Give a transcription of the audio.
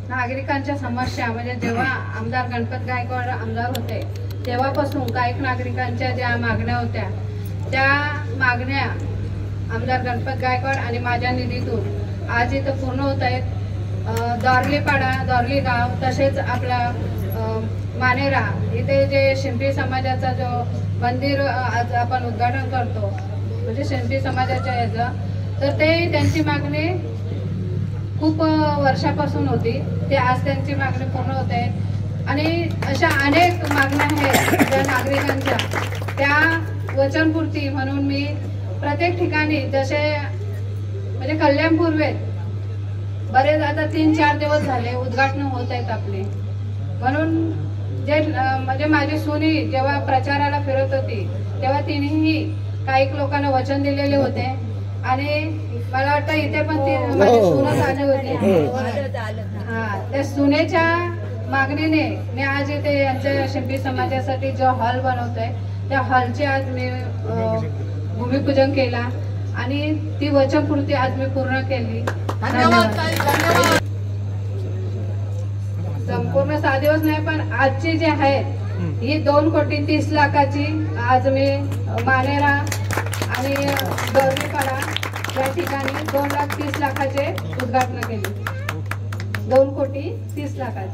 नागरिकांच्या समस्या म्हणजे जेव्हा आमदार गणपत गायकवाड आमदार होते तेव्हापासून काही नागरिकांच्या ज्या मागण्या होत्या त्या मागण्या आमदार गणपत गायकवाड आणि माझ्या निधीतून आज इथं पूर्ण होत आहेत। दौरलीपाडा दौरली गाव तसेच आपला मानेरा इथे जे शिंपी समाजाचा जो मंदिर आज आपण उद्घाटन करतो म्हणजे शिंपी समाजाच्या याचं तर ते त्यांची मागणी खूप वर्षापासून होती ते आज त्यांची मागणी पूर्ण होते आणि अशा अनेक मागण्या आहेत ज्या नागरिकांच्या त्या वचनपूर्ती म्हणून मी प्रत्येक ठिकाणी जसे म्हणजे कल्याणपूर्वेत बरेच आता 3-4 दिवस झाले उद्घाटन होत आहेत आपले म्हणून जे म्हणजे माझी सुनी जेव्हा प्रचाराला फिरत होती तेव्हा तिनेही काही लोकांना वचन दिलेले होते आणि मला वाटतं इथे पण ती माझी सूनच आली होती। हा त्या सुनेच्या मागणीने मी आज इथे यांच्या शिंपी समाजासाठी जो हॉल बनवतोय त्या हॉलचे आज मी भूमिपूजन केला आणि ती वचनपूर्ती आज मी पूर्ण केली। संपूर्ण 6 दिवस नाही पण आजची जी आहेत ही 2,30,00,000ची आज मी मानेरा आणि दौरलीपाडा या ठिकाणी 2,30,00,000चे उद्घाटन केले। 2,30,00,000